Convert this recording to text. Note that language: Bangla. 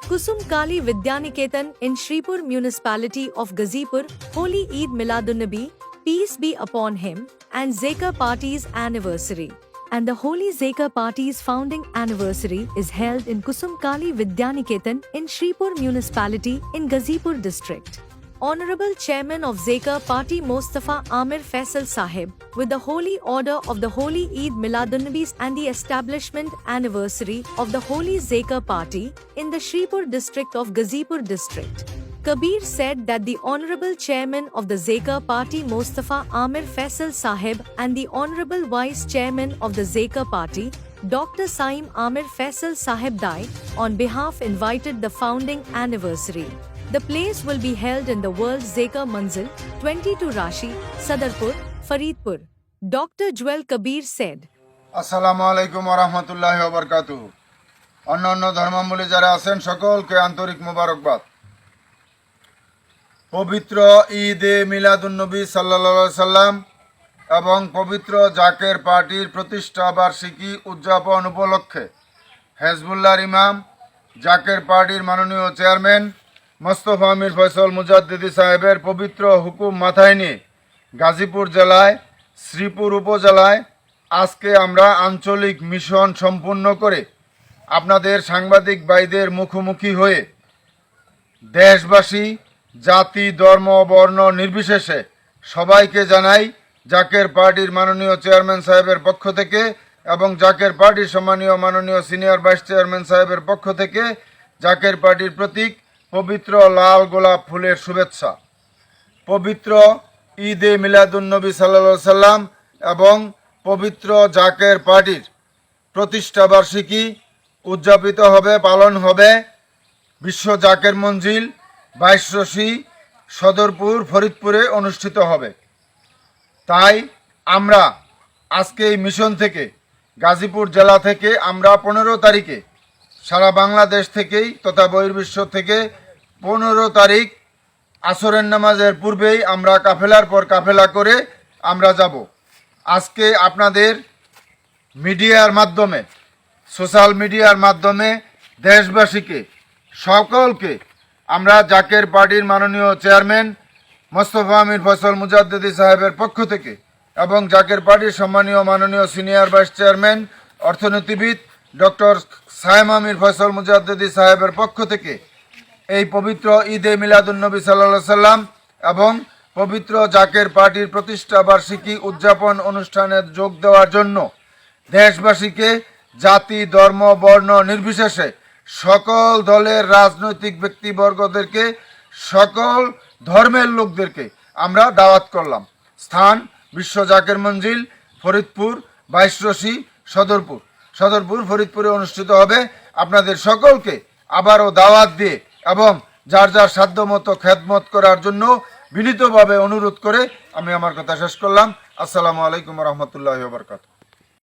Kusum Kali Vidyaniketan in Shripur municipality of Ghazipur, Holy Eid Miladunnabi, peace be upon him, and Zeka Party's anniversary. And the Holy Zeka Party's founding anniversary is held in Kusum Kali Vidyaniketan in Shripur municipality in Ghazipur district. Honorable Chairman of Zeka Party Mostafa Amir Faisal Sahib, with the Holy Order of the Holy Eid Miladunnabi and the establishment anniversary of the Holy Zeka Party in the Shripur district of Ghazipur district. Kabir said that the Honorable Chairman of the Zeka Party Mostafa Amir Faisal Sahib and the Honorable Vice Chairman of the Zeka Party, Dr. Saim Amir Faisal Sahib Dai, on behalf invited the founding anniversary. The place will be held in the World Zeka Manzil, 22 Rashi, Sadarpur, Faridpur. Dr. Jwel Kabir said, আসসালামু আলাইকুম ওয়া রাহমাতুল্লাহি ওয়া বারাকাতুহু। অন্যান্য ধর্মাবলম্বী যারা আছেন সকলকে আন্তরিক মোবারকবাদ। পবিত্র ঈদে মিলাদুন্নবী সাল্লাল্লাহু আলাইহি সাল্লাম এবং পবিত্র জাকের পার্টির প্রতিষ্ঠা বার্ষিকী উদযাপন উপলক্ষে হেজবুল্লাহর ইমাম জাকের পার্টির মাননীয় চেয়ারম্যান মোস্তফা আমির ফয়সাল মুজাদ্দিদি সাহেবের পবিত্র হুকুম মাথায় নিয়ে গাজীপুর জেলায় শ্রীপুর উপজেলায় আজকে আমরা আঞ্চলিক মিশন সম্পূর্ণ করে আপনাদের সাংবাদিক ভাইদের মুখোমুখি হয়ে দেশবাসী জাতি ধর্ম বর্ণ নির্বিশেষে সবাইকে জানাই জাকের পার্টির মাননীয় চেয়ারম্যান সাহেবের পক্ষ থেকে এবং জাকের পার্টির সম্মানীয় মাননীয় সিনিয়র ভাইস চেয়ারম্যান সাহেবের পক্ষ থেকে জাকের পার্টির প্রতীক পবিত্র লাল গোলাপ ফুলের শুভেচ্ছা। পবিত্র ঈদে মিলাদুন্নবী সাল্লাল্লাহু আলাইহি সাল্লাম এবং পবিত্র জাকের পার্টির প্রতিষ্ঠা বার্ষিকী উদযাপিত হবে, পালন হবে বিশ্ব জাকের মঞ্জিল 22 সদরপুর ফরিদপুরে অনুষ্ঠিত হবে। তাই আমরা আজকে এই মিশন থেকে গাজীপুর জেলা থেকে আমরা 15 তারিখে সারা বাংলাদেশ থেকেই তথা বহির্বিশ্ব থেকে 15 তারিখ আসরের নামাজের পূর্বেই আমরা কাফেলার পর কাফেলা করে আমরা যাব। আজকে আপনাদের মিডিয়ার মাধ্যমে সোশ্যাল মিডিয়ার মাধ্যমে দেশবাসীকে সকলকে আমরা জাকের পার্টির মাননীয় চেয়ারম্যান মোস্তফা আমির ফয়সাল মুজাদ্দিদি সাহেবের পক্ষ থেকে এবং জাকের পার্টির সম্মানীয় মাননীয় সিনিয়র ভাইস চেয়ারম্যান অর্থনীতিবিদ ডক্টর সাইম আমির ফয়সাল মুজাদ্দিদি সাহেবের পক্ষ থেকে এই পবিত্র ঈদে মিলাদুন্নবী সাল্লাল্লাহু আলাইহি সাল্লাম এবং পবিত্র জাকের পার্টির প্রতিষ্ঠা বার্ষিকী উদযাপন অনুষ্ঠানে যোগ দেওয়ার জন্য দেশবাসীকে জাতি ধর্ম বর্ণ নির্বিশেষে সকল দলের রাজনৈতিক ব্যক্তিবর্গদেরকে সকল ধর্মের লোকদেরকে আমরা দাওয়াত করলাম। স্থান বিশ্ব জাকের মঞ্জিল ফরিদপুর 22 সদরপুর ফরিদপুরে অনুষ্ঠিত হবে। আপনাদের সকলকে আবারও দাওয়াত দিয়ে এবং যার যার সাধ্যমতো খেদমত করার জন্য বিনীতভাবে অনুরোধ করে আমি আমার কথা শেষ করলাম। আসসালামু আলাইকুম ওয়া রাহমাতুল্লাহি ওয়া বারাকাতুহু।